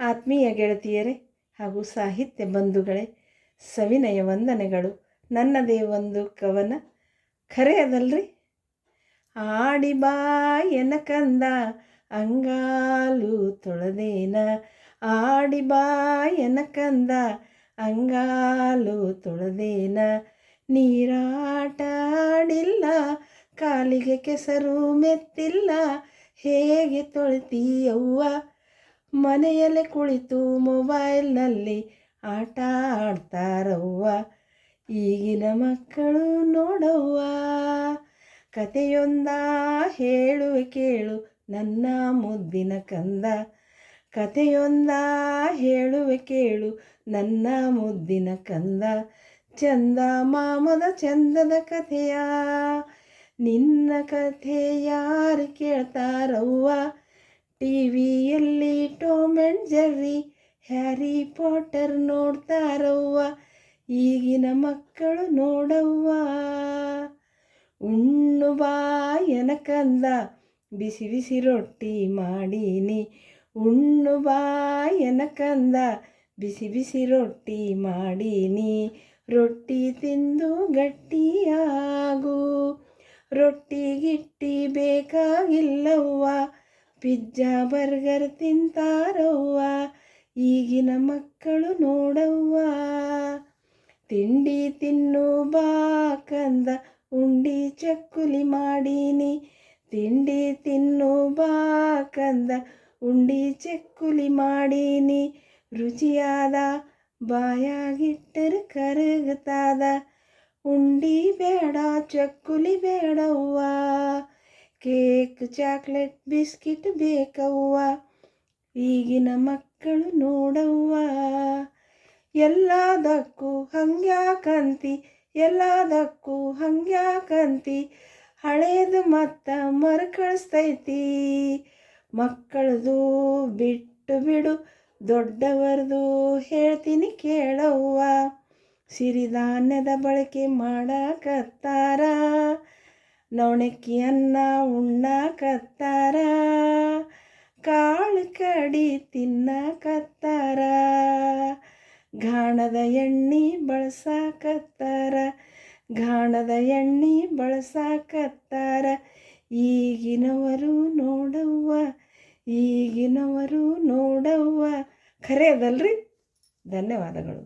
ಆತ್ಮೀಯ ಗೆಳತಿಯರೇ ಹಾಗೂ ಸಾಹಿತ್ಯ ಬಂಧುಗಳೇ, ಸವಿನಯ ವಂದನೆಗಳು. ನನ್ನದೇ ಒಂದು ಕವನ, ಖರೆ ಅದಲ್ರಿ. ಆಡಿ ಬಾಯನ ಕಂದ ಅಂಗಾಲು ತೊಳೆದೇನ, ಆಡಿ ಬಾಯನ ಕಂದ ಅಂಗಾಲು ತೊಳೆದೇನ, ನೀರಾಟ ಆಡಿಲ್ಲ ಕಾಲಿಗೆ ಕೆಸರು ಮೆತ್ತಿಲ್ಲ, ಹೇಗೆ ತೊಳಿತೀಯವ್ವ. ಮನೆಯಲ್ಲೇ ಕುಳಿತು ಮೊಬೈಲ್ನಲ್ಲಿ ಆಟ ಆಡ್ತಾರವ್ವ, ಈಗಿನ ಮಕ್ಕಳು ನೋಡವ್ವ. ಕತೆಯೊಂದ ಹೇಳುವೆ ಕೇಳು ನನ್ನ ಮುದ್ದಿನ ಕಂದ, ಕತೆಯೊಂದ ಹೇಳುವೆ ಕೇಳು ನನ್ನ ಮುದ್ದಿನ ಕಂದ. ಚಂದ ಮಾಮದ ಚಂದದ ಕಥೆಯ, ನಿನ್ನ ಕಥೆ ಯಾರು ಕೇಳ್ತಾರವ್ವ. ಟಿವಿಯಲ್ಲಿ Tom and Jerry, Harry Potter ನೋಡ್ತಾರವ್ವ, ಈಗಿನ ಮಕ್ಕಳು ನೋಡವ್ವ. ಉಣ್ಣು ಬಾಯನ ಕಂದ ಬಿಸಿ ಬಿಸಿ ರೊಟ್ಟಿ ಮಾಡೀನಿ, ಉಣ್ಣು ಬಾಯನ ಕಂದ ಬಿಸಿ ಬಿಸಿ ರೊಟ್ಟಿ ಮಾಡೀನಿ, ರೊಟ್ಟಿ ತಿಂದು ಗಟ್ಟಿಯಾಗು, ರೊಟ್ಟಿ ಗಿಟ್ಟಿ ಬೇಕಾಗಿಲ್ಲವ್ವ, ಪಿಜ್ಜಾ ಬರ್ಗರ್ ತಿಂತಾರವ್ವ, ಈಗಿನ ಮಕ್ಕಳು ನೋಡವ್ವ. ತಿಂಡಿ ತಿನ್ನು ಬಾ ಕಂದ ಉಂಡಿ ಚಕ್ಕುಲಿ ಮಾಡೀನಿ, ತಿಂಡಿ ತಿನ್ನು ಬಾ ಕಂದ ಉಂಡಿ ಚಕ್ಕುಲಿ ಮಾಡೀನಿ, ರುಚಿಯಾದ ಬಾಯಾಗಿಟ್ಟರೆ ಕರಗತಾದ, ಉಂಡಿ ಬೇಡ ಚಕ್ಕುಲಿ ಬೇಡವ್ವ, ಕೇಕ್ ಚಾಕ್ಲೇಟ್ ಬಿಸ್ಕಿಟ್ ಬೇಕವ್ವ, ಈಗಿನ ಮಕ್ಕಳು ನೋಡವ್ವ. ಎಲ್ಲದಕ್ಕೂ ಹಂಗ್ಯಾಕಂತಿ, ಎಲ್ಲದಕ್ಕೂ ಹಂಗ್ಯಾಕಂತಿ, ಹಳೇದು ಮತ್ತ ಮರುಕಳಿಸ್ತೈತಿ, ಮಕ್ಕಳದು ಬಿಟ್ಟು ಬಿಡು ದೊಡ್ಡವರದು ಹೇಳ್ತೀನಿ ಕೇಳವ್ವ. ಸಿರಿಧಾನ್ಯದ ಬಳಕೆ ಮಾಡಕತ್ತಾರ, ನವಣಕ್ಕಿ ಅನ್ನ ಉಣ್ಣಾಕತ್ತಾರ, ಕಾಳು ಕಡಿ ತಿನ್ನಕತ್ತಾರ, ಗಾಣದ ಎಣ್ಣೆ ಬಳಸಾಕತ್ತಾರ, ಗಾಣದ ಎಣ್ಣೆ ಬಳಸಾಕತ್ತಾರ, ಈಗಿನವರು ನೋಡವ್ವ, ಈಗಿನವರು ನೋಡವ್ವ. ಖರೆ ಅದಲ್ರಿ. ಧನ್ಯವಾದಗಳು.